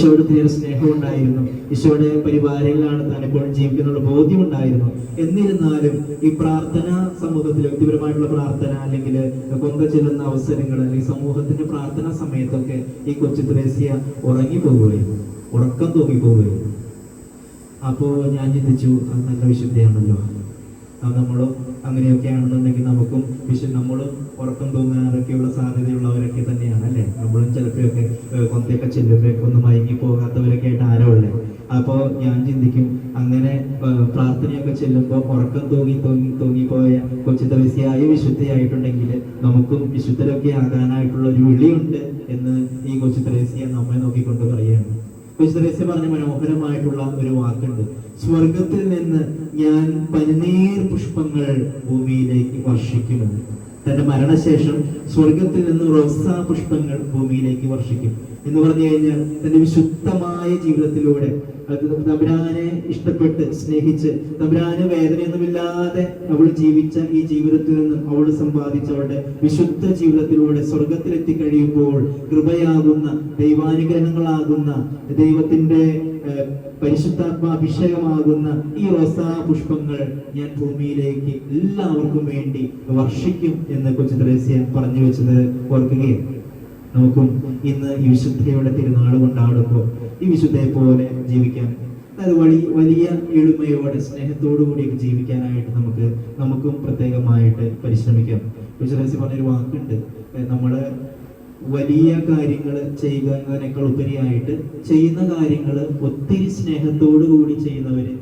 ഈശോയോട് തീരെ സ്നേഹം ഉണ്ടായിരുന്നു, ഈശോയുടെ പരിപാലനയിലാണ് താൻ എപ്പോഴും ജീവിക്കുന്നുള്ള ബോധ്യം ഉണ്ടായിരുന്നു. എന്നിരുന്നാലും ഈ പ്രാർത്ഥന സമൂഹത്തിൽ വ്യക്തിപരമായിട്ടുള്ള പ്രാർത്ഥന അല്ലെങ്കിൽ കൊന്ത ചെല്ലുന്ന അവസരങ്ങൾ അല്ലെങ്കിൽ സമൂഹത്തിന്റെ പ്രാർത്ഥനാ സമയത്തൊക്കെ ഈ കൊച്ചു ത്രേസ്യ ഉറങ്ങിപ്പോവുകയും ഉറക്കം തൂങ്ങിപ്പോവുകയും. അപ്പോൾ ഞാൻ ചിന്തിച്ചു, അത് നല്ല വിശുദ്ധിയാണല്ലോ. നമ്മളും അങ്ങനെയൊക്കെ ആണെന്നുണ്ടെങ്കിൽ നമുക്കും നമ്മളും ഉറക്കം തൂങ്ങാനൊക്കെയുള്ള സാധ്യതയുള്ളവരൊക്കെ തന്നെയാണ് അല്ലേ. നമ്മളും ചിലപ്പോഴൊക്കെ കൊന്തയൊക്കെ ചെല്ലുമ്പോഴൊക്കെ ഒന്ന് മയങ്ങി പോകാത്തവരൊക്കെ ആയിട്ട് ആരോ അല്ലേ. അപ്പോൾ ഞാൻ ചിന്തിക്കും, അങ്ങനെ പ്രാർത്ഥനയൊക്കെ ചെല്ലുമ്പോൾ ഉറക്കം തൂങ്ങിപ്പോയ കൊച്ചു ത്രേസ്യയായ വിശുദ്ധയായിട്ടുണ്ടെങ്കിൽ നമുക്കും വിശുദ്ധരൊക്കെ ആകാനായിട്ടുള്ള ഒരു വിളിയുണ്ട് എന്ന് ഈ കൊച്ചു ത്രേസ്യ നമ്മെ നോക്കിക്കൊണ്ട് പറയുകയാണ്. കൊച്ചു ത്രേസ്യ പറഞ്ഞ മനോഹരമായിട്ടുള്ള ഒരു വാക്കുണ്ട്, സ്വർഗത്തിൽ നിന്ന് ഞാൻ പനിനീർ പുഷ്പങ്ങൾ ഭൂമിയിലേക്ക് വർഷിക്കുമെന്ന്. തന്റെ മരണശേഷം സ്വർഗത്തിൽ നിന്ന് റോസാ പുഷ്പങ്ങൾ ഭൂമിയിലേക്ക് വർഷിക്കും എന്ന് പറഞ്ഞു കഴിഞ്ഞാൽ തന്റെ വിശുദ്ധമായ ജീവിതത്തിലൂടെ തമ്പുരാനെ ഇഷ്ടപ്പെട്ട് സ്നേഹിച്ച് തമ്പുരാന് വേദനയൊന്നുമില്ലാതെ അവൾ ജീവിച്ച ഈ ജീവിതത്തിൽ നിന്നും അവൾ സമ്പാദിച്ച അവളുടെ വിശുദ്ധ ജീവിതത്തിലൂടെ സ്വർഗത്തിൽ എത്തിക്കഴിയുമ്പോൾ കൃപയാകുന്ന ദൈവാനുഗ്രഹങ്ങളാകുന്ന ദൈവത്തിന്റെ പരിശുദ്ധാത്മാഭിഷേകമാകുന്ന ഈ റോസാ പുഷ്പങ്ങൾ ഞാൻ ഭൂമിയിലേക്ക് എല്ലാവർക്കും വേണ്ടി വർഷിക്കും എന്ന് കൊച്ചു ത്രേസ്യ പറഞ്ഞു വെച്ചത് ഓർക്കുകയാണ്. നമുക്കും ഇന്ന് ഈ വിശുദ്ധയുടെ തിരുനാൾ കൊണ്ടാടുമ്പോൾ ഈ വിശുദ്ധയെ പോലെ ജീവിക്കാൻ, അതായത് വലിയ എളിമയോടെ സ്നേഹത്തോടു കൂടിയൊക്കെ ജീവിക്കാനായിട്ട് നമുക്കും പ്രത്യേകമായിട്ട് പരിശ്രമിക്കാം. കൊച്ചു ത്രേസ്യ പറഞ്ഞൊരു വാക്കുണ്ട്, നമ്മള് വലിയ കാര്യങ്ങൾ ചെയ്യുക എന്നതിനേക്കാൾ ഉപരിയായിട്ട് ചെയ്യുന്ന കാര്യങ്ങൾ ഒത്തിരി സ്നേഹത്തോടു കൂടി ചെയ്യുന്നവര്,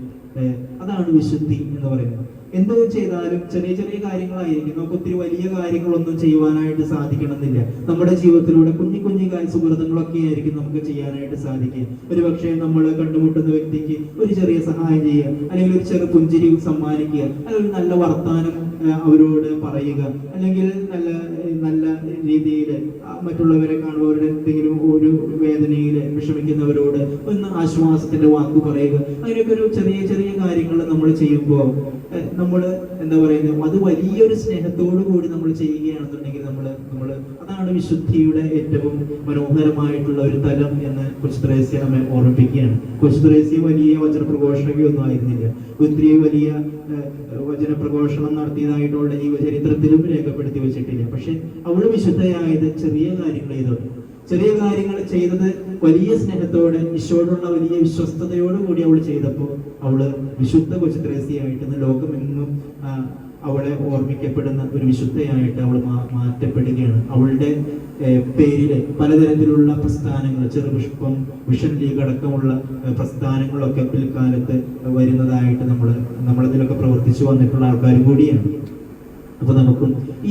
അതാണ് വിശുദ്ധി എന്ന് പറയുന്നത്. എന്ത് ചെയ്താലും ചെറിയ ചെറിയ കാര്യങ്ങളായിരിക്കും, നമുക്ക് ഒത്തിരി വലിയ കാര്യങ്ങളൊന്നും ചെയ്യുവാനായിട്ട് സാധിക്കണമെന്നില്ല. നമ്മുടെ ജീവിതത്തിലൂടെ കുഞ്ഞു കുഞ്ഞു സുഹൃത്തുക്കളൊക്കെ ആയിരിക്കും നമുക്ക് ചെയ്യാനായിട്ട് സാധിക്കുക. ഒരു പക്ഷേ നമ്മൾ കണ്ടുമുട്ടുന്ന വ്യക്തിക്ക് ഒരു ചെറിയ സഹായം ചെയ്യുക, അല്ലെങ്കിൽ ഒരു ചെറു പുഞ്ചിരി സമ്മാനിക്കുക, അല്ലെങ്കിൽ ഒരു നല്ല വർത്താനം അവരോട് പറയുക, അല്ലെങ്കിൽ നല്ല രീതിയിൽ മറ്റുള്ളവരെ കാണുമ്പോൾ അവരുടെ എന്തെങ്കിലും ഒരു വേദനയിൽ വിഷമിക്കുന്നവരോട് ഒന്ന് ആശ്വാസത്തിന്റെ വാക്ക് പറയുക. അങ്ങനെയൊക്കെ ഒരു ചെറിയ ചെറിയ കാര്യങ്ങൾ നമ്മൾ ചെയ്യുമ്പോൾ നമ്മൾ എന്താ പറയുന്നത്, അത് വലിയൊരു സ്നേഹത്തോടു കൂടി നമ്മൾ ചെയ്യുകയാണെന്നുണ്ടെങ്കിൽ അതാണ് വിശുദ്ധിയുടെ ഏറ്റവും മനോഹരമായിട്ടുള്ള ഒരു തലം എന്ന് കൊച്ചു ത്രേസ്യ നമ്മെ ഓർമ്മിപ്പിക്കുകയാണ്. കൊച്ചു ത്രേസ്യ വലിയ വചനപ്രഘോഷകയൊന്നും ആയിരുന്നില്ല, ഒത്തിരി വലിയ വചനപ്രഘോഷണം നടത്തിയതായിട്ടുള്ള ജീവചരിത്രത്തിലും രേഖപ്പെടുത്തി വെച്ചിട്ടില്ല. പക്ഷെ അവള് വിശുദ്ധയായത് ചെറിയ കാര്യങ്ങൾ ചെയ്തോണ്ട്, ചെറിയ കാര്യങ്ങൾ ചെയ്തത് വലിയ സ്നേഹത്തോടെ ഈശോയോടുള്ള വലിയ വിശ്വസ്തയോടുകൂടി അവൾ ചെയ്തപ്പോൾ അവള് വിശുദ്ധ കൊച്ചു ത്രേസ്യയായിട്ട് ഇന്ന് ലോകമെങ്ങും അവളെ ഓർമ്മിക്കപ്പെടുന്ന ഒരു വിശുദ്ധയായിട്ട് അവൾ മാറ്റപ്പെടുകയാണ്. അവളുടെ പേരില് പലതരത്തിലുള്ള പ്രസ്ഥാനങ്ങൾ, ചെറുപുഷ്പം, വിഷൻ ലീഗ് അടക്കമുള്ള പ്രസ്ഥാനങ്ങളൊക്കെ പിൽക്കാലത്ത് വരുന്നതായിട്ട് നമ്മളതിലൊക്കെ പ്രവർത്തിച്ചു വന്നിട്ടുള്ള ആൾക്കാരും കൂടിയാണ്. അപ്പൊ നമുക്കും ഈ